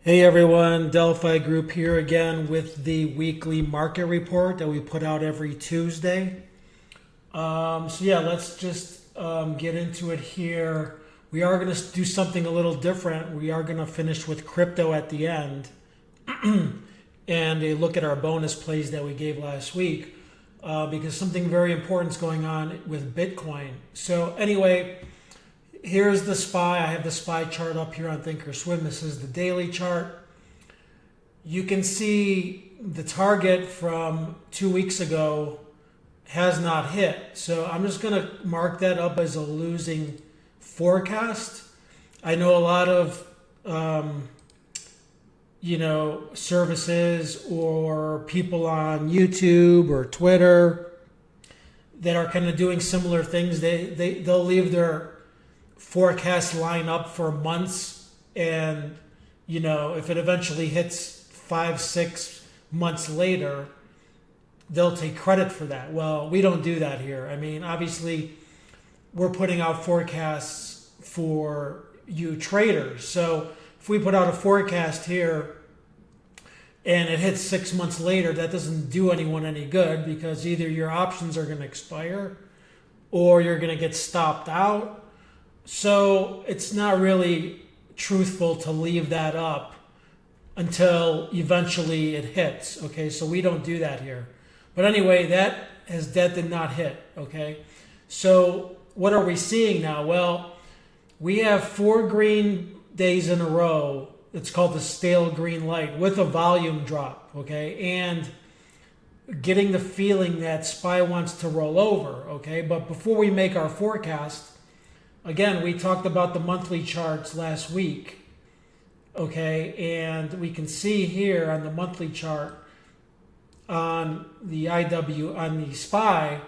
Hey everyone, Delphi Group here again with the weekly market report that we put out every Tuesday. Let's just get into it here. We are going to do something a little different. We are going to finish with crypto at the end and a look at our bonus plays that we gave last week because something very important is going on with Bitcoin. So anyway, here's the SPY. I have the SPY chart up here on Thinkorswim. This is the daily chart. You can see the target from 2 weeks ago has not hit. So I'm just going to mark that up as a losing forecast. I know a lot of services or people on YouTube or Twitter that are kind of doing similar things. They'll leave their forecasts line up for months, and if it eventually hits 5-6 months later, they'll take credit for that. Well, we don't do that here. I mean, obviously we're putting out forecasts for you traders. So if we put out a forecast here and it hits 6 months later, that doesn't do anyone any good, because either your options are going to expire or you're going to get stopped out. So it's not really truthful to leave that up until eventually it hits. Okay, so we don't do that here. But anyway, that did not hit. Okay, so what are we seeing now? Well, we have 4 green days in a row. It's called the stale green light with a volume drop. Okay, and getting the feeling that SPY wants to roll over. Okay, but before we make our forecast, again, we talked about the monthly charts last week, okay, and we can see here on the monthly chart on the SPY,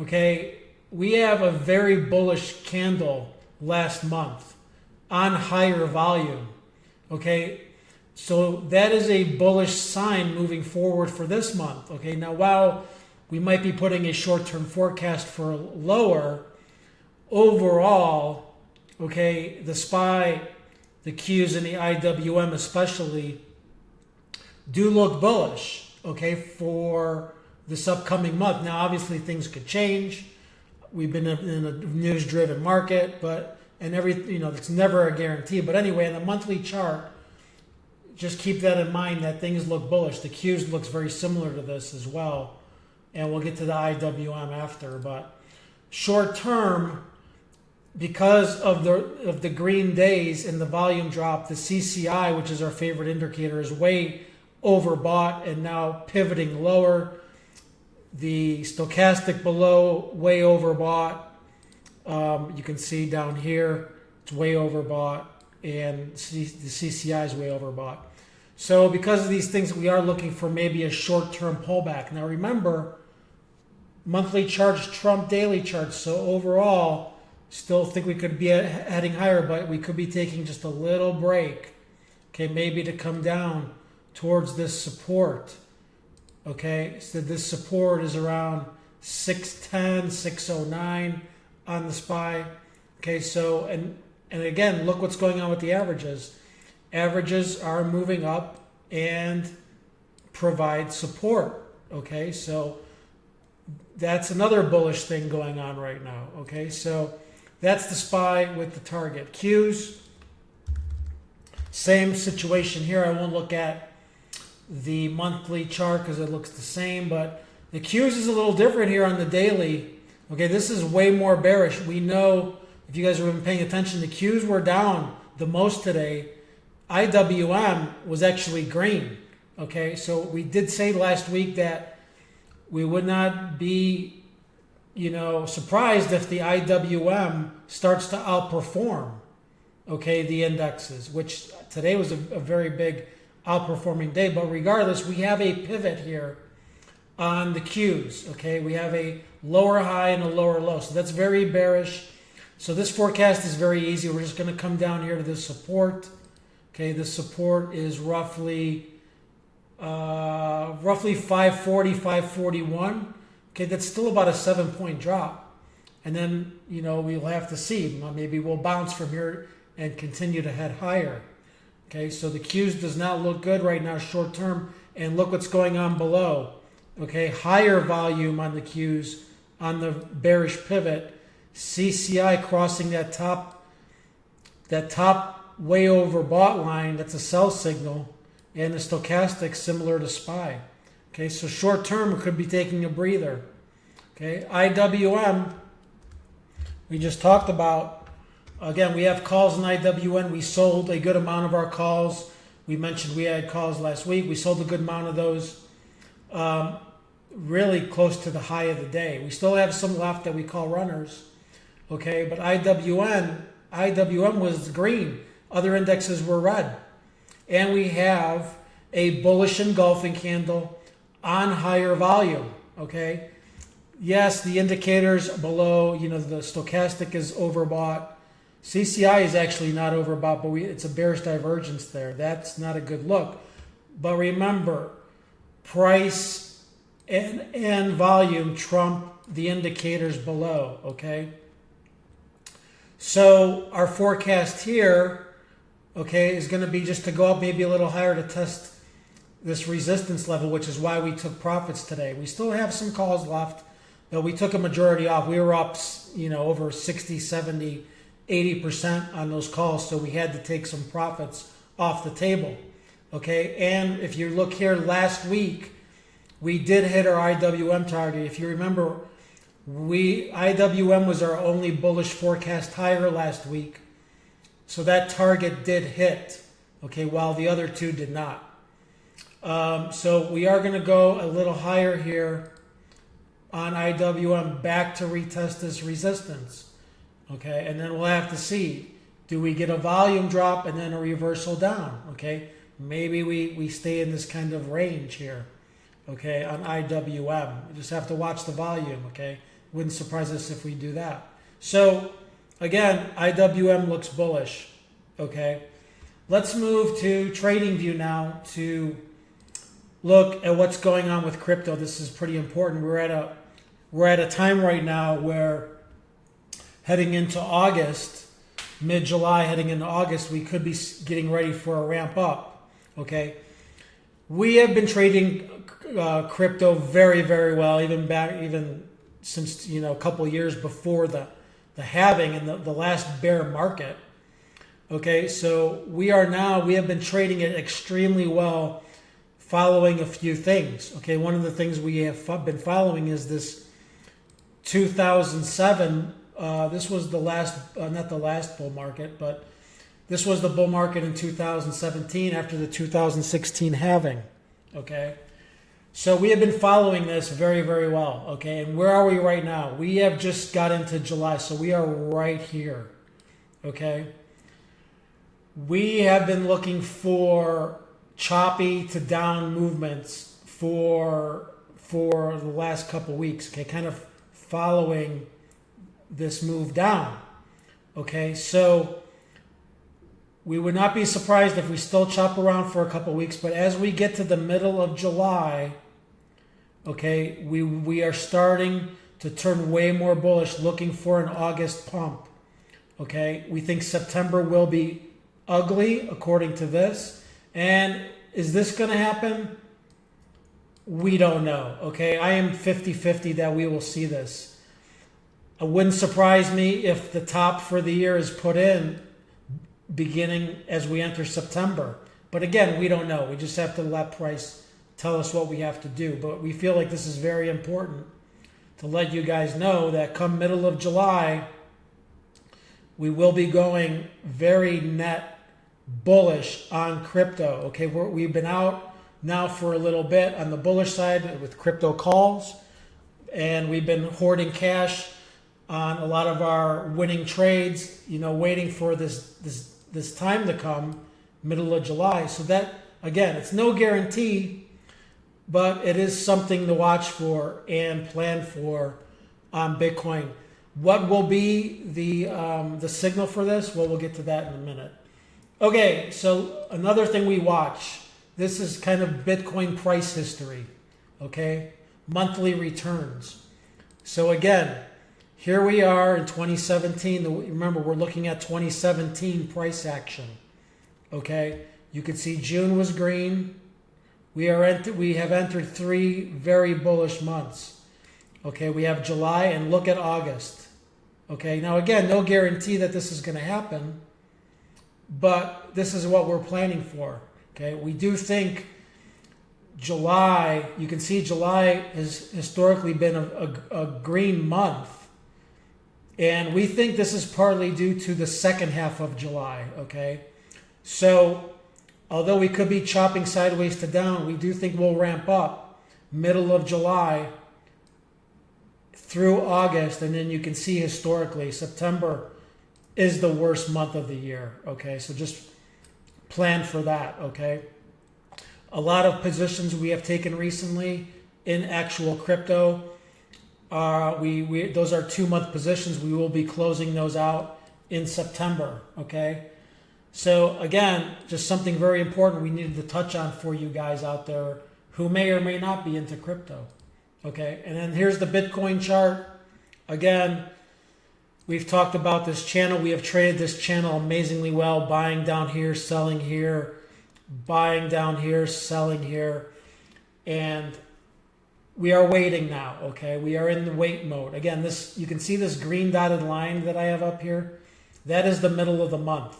okay, we have a very bullish candle last month on higher volume, okay, so that is a bullish sign moving forward for this month, okay. Now, while we might be putting a short-term forecast for lower, overall, okay, the SPY, the Qs, and the IWM especially do look bullish, okay, for this upcoming month. Now, obviously, things could change. We've been in a news-driven market, it's never a guarantee. But anyway, in the monthly chart, just keep that in mind that things look bullish. The Qs looks very similar to this as well, and we'll get to the IWM after. But short term, because of the green days and the volume drop, the CCI, which is our favorite indicator, is way overbought and now pivoting lower. The stochastic below, way overbought. You can see down here, it's way overbought, and the CCI is way overbought. So because of these things, we are looking for maybe a short-term pullback. Now remember, monthly charts trump daily charts, so overall, still think we could be heading higher, but we could be taking just a little break, okay, maybe to come down towards this support, okay. So this support is around 610, 609 on the SPY, okay. So, and again, look what's going on with the averages. Averages are moving up and provide support, okay. So that's another bullish thing going on right now, okay. So that's the SPY with the target. Qs, same situation here. I won't look at the monthly chart because it looks the same, but the Qs is a little different here on the daily. Okay, this is way more bearish. We know, if you guys have been paying attention, the Qs were down the most today. IWM was actually green. Okay, so we did say last week that we would not be surprised if the IWM starts to outperform, okay, the indexes, which today was a very big outperforming day. But regardless, we have a pivot here on the Qs, okay. We have a lower high and a lower low, so that's very bearish. So this forecast is very easy. We're just going to come down here to this support, okay. This support is roughly 540, 541. Okay, that's still about a 7-point drop. And then, we'll have to see. Maybe we'll bounce from here and continue to head higher. Okay, so the Qs does not look good right now short term, and look what's going on below. Okay, higher volume on the Qs on the bearish pivot. CCI crossing that top way overbought line, that's a sell signal, and the stochastic similar to SPY. Okay, so short term it could be taking a breather. Okay, IWM, we just talked about. Again, we have calls in IWM. We sold a good amount of our calls. We mentioned we had calls last week. We sold a good amount of those, really close to the high of the day. We still have some left that we call runners. Okay, but IWM was green. Other indexes were red. And we have a bullish engulfing candle on higher volume. Okay, yes, the indicators below, the stochastic is overbought. CCI is actually not overbought, but it's a bearish divergence there. That's not a good look. But remember, price and volume trump the indicators below, okay? So our forecast here, okay, is going to be just to go up maybe a little higher to test this resistance level, which is why we took profits today. We still have some calls left, but we took a majority off. We were up, over 60, 70, 80% on those calls, so we had to take some profits off the table. Okay, and if you look here last week, we did hit our IWM target. If you remember, IWM was our only bullish forecast higher last week, so that target did hit. Okay, while the other two did not. So we are going to go a little higher here on IWM back to retest this resistance. Okay, and then we'll have to see, do we get a volume drop and then a reversal down? Okay, maybe we stay in this kind of range here, okay, on IWM. We just have to watch the volume, okay? Wouldn't surprise us if we do that. So, again, IWM looks bullish, okay? Let's move to TradingView now to look at what's going on with crypto. This is pretty important. We're at a time right now where heading into August, mid-July, heading into August, we could be getting ready for a ramp up, okay? We have been trading crypto very, very well, even since, a couple of years before the halving and the last bear market, okay? So we have been trading it extremely well, following a few things, okay? One of the things we have been following is this 2007. This was the last, not the last bull market, but this was the bull market in 2017 after the 2016 halving, okay? So we have been following this very, very well, okay? And where are we right now? We have just got into July, so we are right here, okay? We have been looking for choppy to down movements for the last couple weeks, okay? Kind of following this move down, okay? So we would not be surprised if we still chop around for a couple weeks, but as we get to the middle of July, okay, we are starting to turn way more bullish, looking for an August pump, okay? We think September will be ugly, according to this, and is this going to happen? We don't know, okay? I am 50-50 that we will see this. It wouldn't surprise me if the top for the year is put in beginning as we enter September. But again, we don't know. We just have to let price tell us what we have to do. But we feel like this is very important to let you guys know that come middle of July, we will be going very net bullish on crypto. Okay, we've been out now for a little bit on the bullish side with crypto calls, and we've been hoarding cash on a lot of our winning trades, waiting for this time to come, middle of July. So that, again, it's no guarantee, but it is something to watch for and plan for on Bitcoin. What will be the signal for this? Well, we'll get to that in a minute. Okay, so another thing we watch, this is kind of Bitcoin price history, okay? Monthly returns. So again, here we are in 2017. Remember, we're looking at 2017 price action, okay? You can see June was green. We have entered 3 very bullish months. Okay, we have July, and look at August. Okay, now again, no guarantee that this is going to happen, but this is what we're planning for. Okay, we do think July, you can see July has historically been a green month. And we think this is partly due to the second half of July, okay? So, although we could be chopping sideways to down, we do think we'll ramp up middle of July through August, and then you can see historically September is the worst month of the year, okay? So just plan for that, okay? A lot of positions we have taken recently in actual crypto, those are 2-month positions. We will be closing those out in September, okay? So again, just something very important we needed to touch on for you guys out there who may or may not be into crypto, okay? And then here's the Bitcoin chart. Again, we've talked about this channel. We have traded this channel amazingly well, buying down here, selling here, buying down here, selling here, and we are waiting now, okay? We are in the wait mode. Again, you can see this green dotted line that I have up here. That is the middle of the month,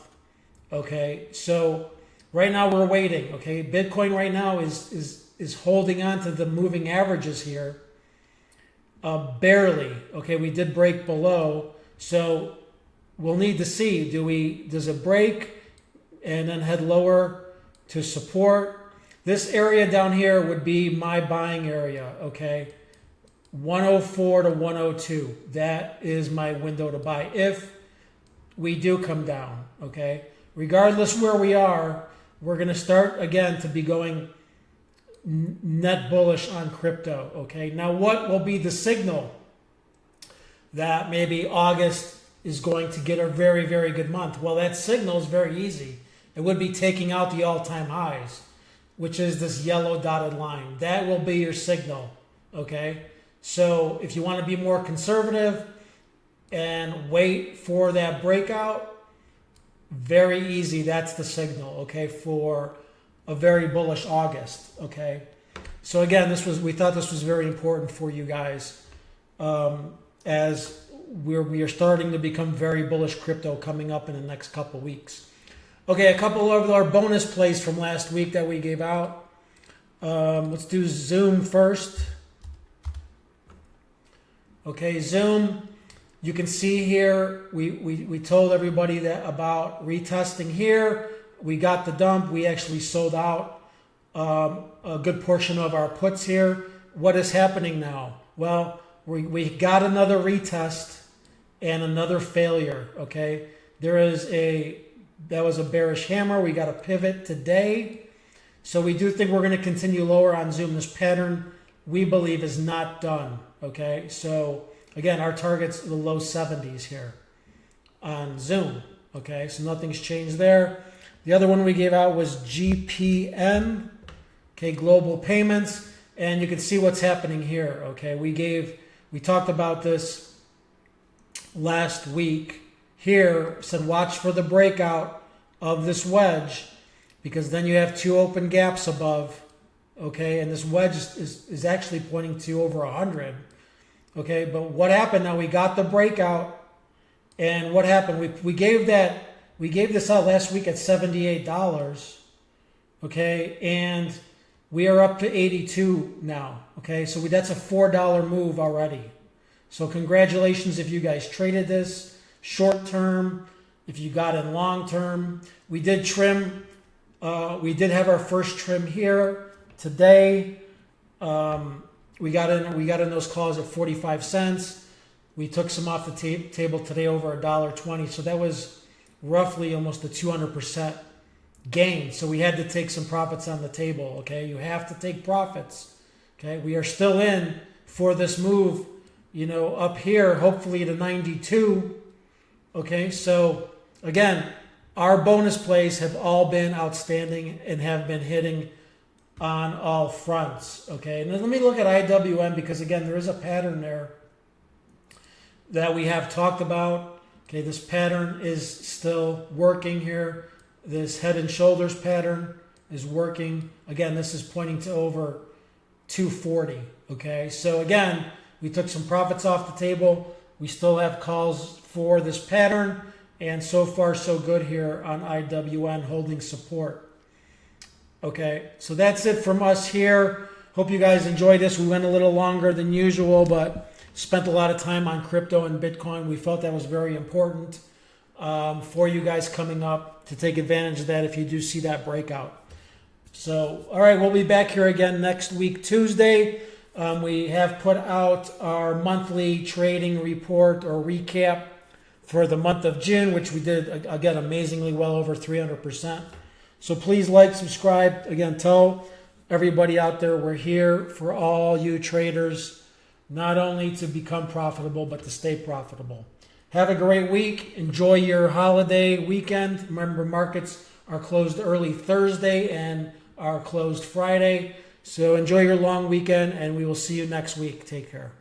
okay? So right now we're waiting, okay? Bitcoin right now is holding on to the moving averages here, barely, okay? We did break below, so we'll need to see, does it break and then head lower to support? This area down here would be my buying area, okay? 104 to 102. That is my window to buy if we do come down, okay? Regardless where we are, we're going to start again to be going net bullish on crypto, okay? Now, what will be the signal that maybe August is going to get a very, very good month? Well, that signal is very easy. It would be taking out the all-time highs, which is this yellow dotted line. That will be your signal, okay? So if you want to be more conservative and wait for that breakout, very easy, that's the signal, okay, for a very bullish August, okay? So again, we thought this was very important for you guys as we are starting to become very bullish crypto coming up in the next couple weeks. Okay, a couple of our bonus plays from last week that we gave out. Let's do Zoom first. Okay, Zoom, you can see here, we told everybody that about retesting here. We got the dump. We actually sold out a good portion of our puts here. What is happening now? Well, we got another retest and another failure, okay? That was a bearish hammer. We got a pivot today. So we do think we're going to continue lower on Zoom. This pattern, we believe, is not done. Okay, so again, our target's the low 70s here on Zoom. Okay, so nothing's changed there. The other one we gave out was GPN, okay, Global Payments. And you can see what's happening here. Okay, we talked about this last week. Here, said watch for the breakout of this wedge because then you have 2 open gaps above, okay? And this wedge is actually pointing to over 100, okay? But what happened now? We got the breakout, and what happened? We gave this out last week at $78, okay? And we are up to 82 now, okay? So that's a $4 move already. So congratulations if you guys traded this short term, if you got in long term. We did trim. We did have our first trim here today. We got in those calls at 45 cents. We took some off the table today over $1.20. So that was roughly almost a 200% gain. So we had to take some profits on the table. Okay, you have to take profits. Okay, we are still in for this move. Up here, hopefully to 92. Okay, so again, our bonus plays have all been outstanding and have been hitting on all fronts. Okay, and then let me look at IWM because again, there is a pattern there that we have talked about. Okay, this pattern is still working here. This head and shoulders pattern is working. Again, this is pointing to over 240. Okay, so again, we took some profits off the table. We still have calls for this pattern, and so far so good here on IWN holding support. Okay, so that's it from us here. Hope you guys enjoyed this. We went a little longer than usual, but spent a lot of time on crypto and Bitcoin. We felt that was very important for you guys coming up to take advantage of that if you do see that breakout. So, all right, we'll be back here again next week, Tuesday. We have put out our monthly trading report or recap for the month of June, which we did, again, amazingly well, over 300%. So please like, subscribe. Again, tell everybody out there we're here for all you traders, not only to become profitable, but to stay profitable. Have a great week. Enjoy your holiday weekend. Remember, markets are closed early Thursday and are closed Friday. So enjoy your long weekend, and we will see you next week. Take care.